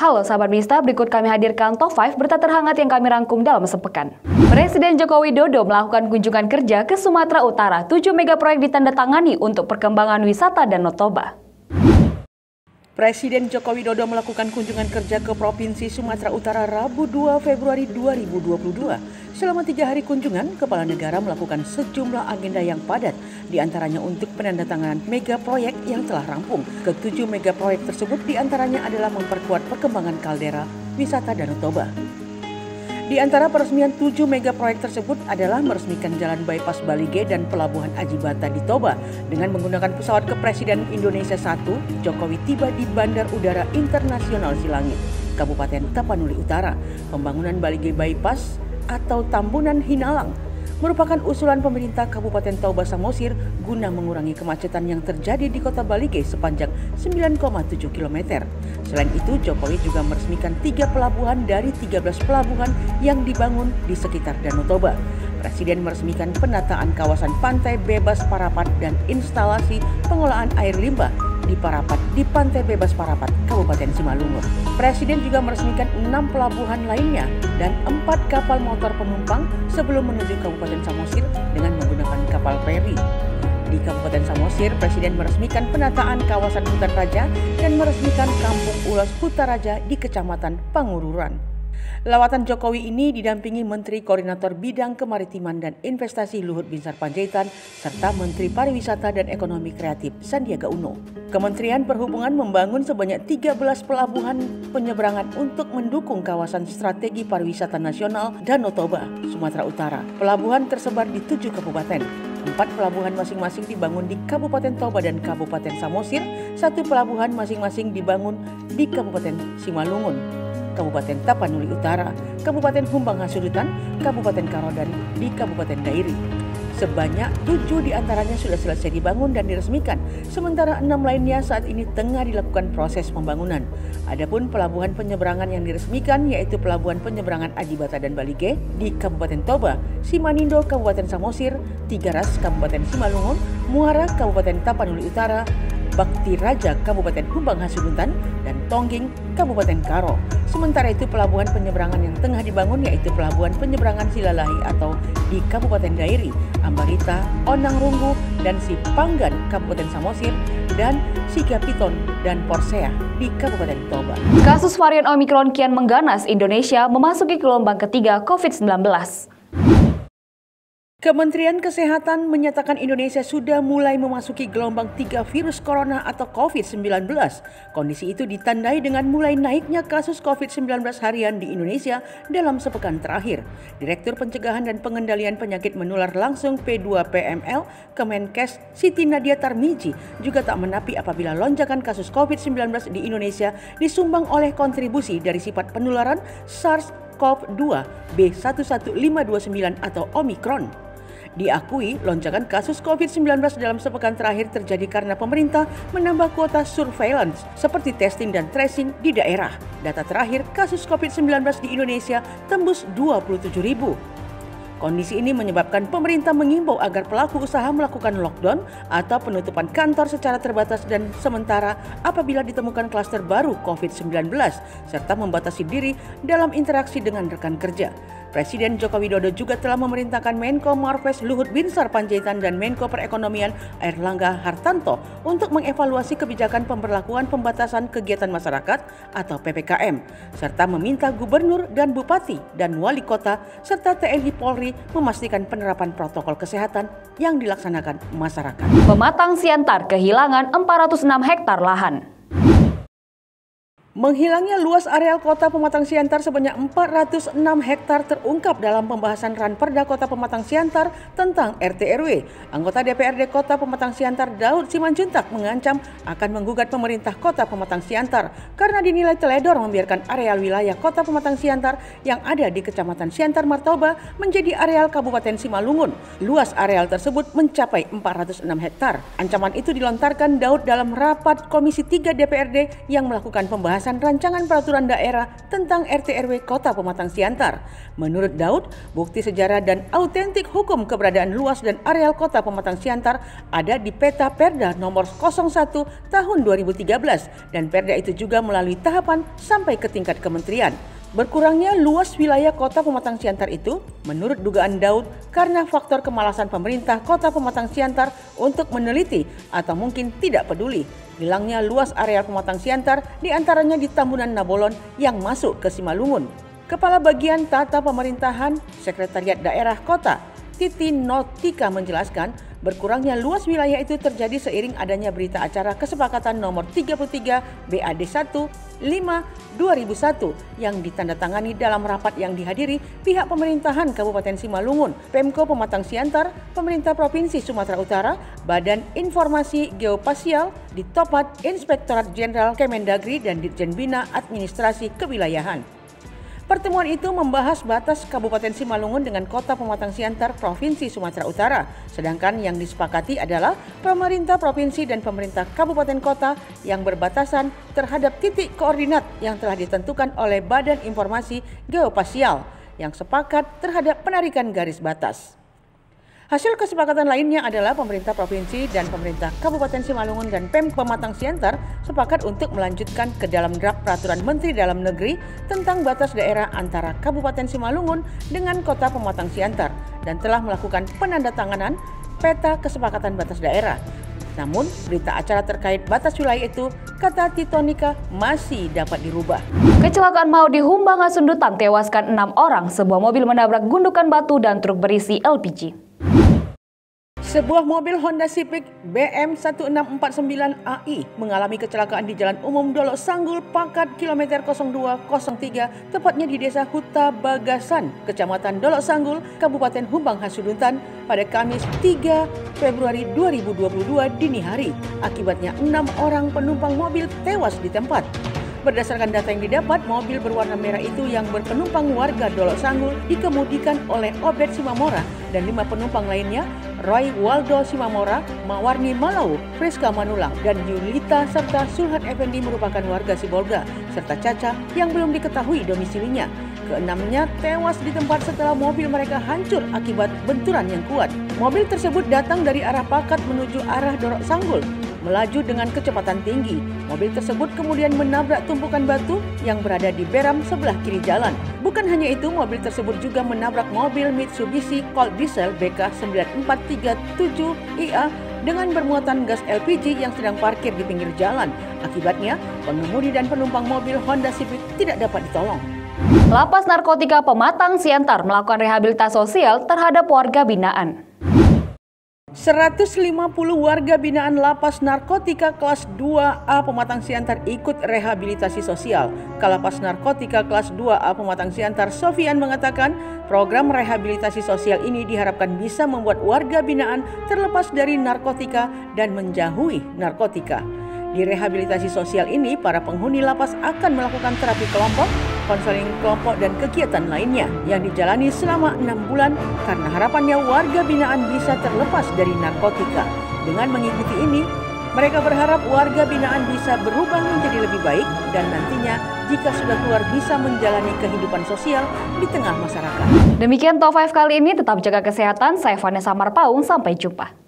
Halo sahabat Mista, berikut kami hadirkan Top 5 berita terhangat yang kami rangkum dalam sepekan. Presiden Joko Widodo melakukan kunjungan kerja ke Sumatera Utara. 7 mega proyek ditandatangani untuk perkembangan wisata Danau Toba. Presiden Joko Widodo melakukan kunjungan kerja ke Provinsi Sumatera Utara Rabu 2 Februari 2022. Selama 3 hari kunjungan, Kepala Negara melakukan sejumlah agenda yang padat, diantaranya untuk penandatanganan mega proyek yang telah rampung. Ke-7 mega proyek tersebut diantaranya adalah memperkuat perkembangan kaldera wisata Danau Toba. Di antara peresmian 7 mega proyek tersebut adalah meresmikan Jalan Bypass Balige dan Pelabuhan Ajibata di Toba. Dengan menggunakan pesawat Kepresiden Indonesia 1, Jokowi tiba di Bandar Udara Internasional Silangit, Kabupaten Tapanuli Utara. Pembangunan Balige Bypass atau Tambunan Hinalang merupakan usulan pemerintah Kabupaten Toba Samosir guna mengurangi kemacetan yang terjadi di kota Balige sepanjang 9,7 km. Selain itu, Jokowi juga meresmikan 3 pelabuhan dari 13 pelabuhan yang dibangun di sekitar Danau Toba. Presiden meresmikan penataan kawasan pantai bebas Parapat dan instalasi pengolahan air limbah di Parapat di Pantai Bebas Parapat, Kabupaten Simalungun. Presiden juga meresmikan 6 pelabuhan lainnya dan 4 kapal motor penumpang sebelum menuju Kabupaten Samosir dengan menggunakan kapal feri. Di Kabupaten Samosir, Presiden meresmikan penataan kawasan hutan raja dan meresmikan Kampung Ulas Hutaraja di Kecamatan Pangururan. Lawatan Jokowi ini didampingi Menteri Koordinator Bidang Kemaritiman dan Investasi Luhut Binsar Panjaitan serta Menteri Pariwisata dan Ekonomi Kreatif Sandiaga Uno. Kementerian Perhubungan membangun sebanyak 13 pelabuhan penyeberangan untuk mendukung kawasan strategi pariwisata nasional Danau Toba, Sumatera Utara. Pelabuhan tersebar di 7 kabupaten. 4 pelabuhan masing-masing dibangun di Kabupaten Toba dan Kabupaten Samosir, 1 pelabuhan masing-masing dibangun di Kabupaten Simalungun, Kabupaten Tapanuli Utara, Kabupaten Humbang Hasudutan, Kabupaten Karo dan di Kabupaten Dairi. Sebanyak 7 diantaranya sudah selesai dibangun dan diresmikan, sementara 6 lainnya saat ini tengah dilakukan proses pembangunan. Adapun pelabuhan penyeberangan yang diresmikan yaitu Pelabuhan Penyeberangan Ajibata dan Balige di Kabupaten Toba, Simanindo Kabupaten Samosir, Tigaras Kabupaten Simalungun, Muara Kabupaten Tapanuli Utara, Bakti Raja Kabupaten Humbang Hasudutan, dan Tongging Kabupaten Karo. Sementara itu pelabuhan penyeberangan yang tengah dibangun yaitu Pelabuhan Penyeberangan Silalahi atau di Kabupaten Dairi, Ambarita, Onang Runggu, dan Sipanggan Kabupaten Samosir, dan Sigapiton dan Porsea di Kabupaten Toba. Kasus varian Omikron kian mengganas, Indonesia memasuki gelombang ketiga COVID-19. Kementerian Kesehatan menyatakan Indonesia sudah mulai memasuki gelombang 3 virus corona atau COVID-19. Kondisi itu ditandai dengan mulai naiknya kasus COVID-19 harian di Indonesia dalam sepekan terakhir. Direktur Pencegahan dan Pengendalian Penyakit Menular Langsung P2PML Kemenkes Siti Nadia Tarmizi juga tak menapi apabila lonjakan kasus COVID-19 di Indonesia disumbang oleh kontribusi dari sifat penularan SARS-CoV-2 B11529 atau Omikron. Diakui lonjakan kasus COVID-19 dalam sepekan terakhir terjadi karena pemerintah menambah kuota surveillance seperti testing dan tracing di daerah. Data terakhir kasus COVID-19 di Indonesia tembus 27.000. Kondisi ini menyebabkan pemerintah mengimbau agar pelaku usaha melakukan lockdown atau penutupan kantor secara terbatas dan sementara apabila ditemukan klaster baru COVID-19 serta membatasi diri dalam interaksi dengan rekan kerja. Presiden Joko Widodo juga telah memerintahkan Menko Marves Luhut Binsar Panjaitan dan Menko Perekonomian Airlangga Hartanto untuk mengevaluasi kebijakan pemberlakuan pembatasan kegiatan masyarakat atau PPKM, serta meminta gubernur dan bupati dan wali kota serta TNI Polri memastikan penerapan protokol kesehatan yang dilaksanakan masyarakat. Pematang Siantar kehilangan 406 hektar lahan. Menghilangnya luas areal kota Pematang Siantar sebanyak 406 hektar terungkap dalam pembahasan Ranperda Kota Pematang Siantar tentang RT/RW. Anggota DPRD Kota Pematang Siantar Daud Simanjuntak mengancam akan menggugat pemerintah Kota Pematang Siantar karena dinilai teledor membiarkan areal wilayah Kota Pematang Siantar yang ada di Kecamatan Siantar Martoba menjadi areal Kabupaten Simalungun. Luas areal tersebut mencapai 406 hektar. Ancaman itu dilontarkan Daud dalam rapat Komisi 3 DPRD yang melakukan pembahasan pembahasan rancangan peraturan daerah tentang RT/RW Kota Pematang Siantar. Menurut Daud, bukti sejarah dan autentik hukum keberadaan luas dan areal Kota Pematang Siantar ada di peta Perda nomor 01 tahun 2013 dan Perda itu juga melalui tahapan sampai ke tingkat kementerian. Berkurangnya luas wilayah Kota Pematang Siantar itu, menurut dugaan Daud, karena faktor kemalasan pemerintah Kota Pematang Siantar untuk meneliti atau mungkin tidak peduli hilangnya luas area Pematang Siantar, diantaranya di Tambunan Nabolon yang masuk ke Simalungun. Kepala Bagian Tata Pemerintahan Sekretariat Daerah Kota, Titi Notika menjelaskan, berkurangnya luas wilayah itu terjadi seiring adanya berita acara kesepakatan nomor 33 BAD 1 5/2001 yang ditandatangani dalam rapat yang dihadiri pihak pemerintahan Kabupaten Simalungun, Pemko Pematang Siantar, Pemerintah Provinsi Sumatera Utara, Badan Informasi Geospasial, Ditopat, Inspektorat Jenderal Kemendagri dan Ditjen Bina Administrasi Kewilayahan. Pertemuan itu membahas batas Kabupaten Simalungun dengan Kota Pematang Siantar Provinsi Sumatera Utara. Sedangkan yang disepakati adalah pemerintah provinsi dan pemerintah kabupaten kota yang berbatasan terhadap titik koordinat yang telah ditentukan oleh Badan Informasi Geospasial yang sepakat terhadap penarikan garis batas. Hasil kesepakatan lainnya adalah pemerintah provinsi dan pemerintah Kabupaten Simalungun dan Pemko Pematang Siantar sepakat untuk melanjutkan ke dalam draft peraturan Menteri Dalam Negeri tentang batas daerah antara Kabupaten Simalungun dengan Kota Pematang Siantar dan telah melakukan penandatanganan peta kesepakatan batas daerah. Namun, berita acara terkait batas wilayah itu, kata Titonika, masih dapat dirubah. Kecelakaan maut di Humbangan Sundutan tewaskan 6 orang, sebuah mobil menabrak gundukan batu dan truk berisi LPG. Sebuah mobil Honda Civic BM1649AI mengalami kecelakaan di Jalan Umum Dolok Sanggul, Pakat, kilometer 0203, tepatnya di Desa Huta Bagasan, Kecamatan Dolok Sanggul, Kabupaten Humbangan Sundutan pada Kamis 3 Februari 2022 dini hari. Akibatnya 6 orang penumpang mobil tewas di tempat. Berdasarkan data yang didapat, mobil berwarna merah itu yang berpenumpang warga Dolok Sanggul dikemudikan oleh Obed Simamora dan 5 penumpang lainnya, Roy Waldo Simamora, Mawarni Malau, Friska Manulang, dan Yulita serta Sulhan Effendi merupakan warga Sibolga, serta Caca yang belum diketahui domisilinya. Keenamnya tewas di tempat setelah mobil mereka hancur akibat benturan yang kuat. Mobil tersebut datang dari arah Pakat menuju arah Dolok Sanggul, melaju dengan kecepatan tinggi. Mobil tersebut kemudian menabrak tumpukan batu yang berada di beram sebelah kiri jalan. Bukan hanya itu, mobil tersebut juga menabrak mobil Mitsubishi Colt Diesel BK9437IA dengan bermuatan gas LPG yang sedang parkir di pinggir jalan. Akibatnya, pengemudi dan penumpang mobil Honda Civic tidak dapat ditolong. Lapas Narkotika Pematang Siantar melakukan rehabilitasi sosial terhadap warga binaan. 150 warga binaan Lapas Narkotika kelas 2A Pematang Siantar ikut rehabilitasi sosial. Kalapas Narkotika kelas 2A Pematang Siantar, Sofian, mengatakan program rehabilitasi sosial ini diharapkan bisa membuat warga binaan terlepas dari narkotika dan menjauhi narkotika. Di rehabilitasi sosial ini, para penghuni lapas akan melakukan terapi kelompok, konseling kelompok, dan kegiatan lainnya yang dijalani selama 6 bulan karena harapannya warga binaan bisa terlepas dari narkotika. Dengan mengikuti ini, mereka berharap warga binaan bisa berubah menjadi lebih baik dan nantinya jika sudah keluar bisa menjalani kehidupan sosial di tengah masyarakat. Demikian Top 5 kali ini, tetap jaga kesehatan. Saya Vanessa Marpaung, sampai jumpa.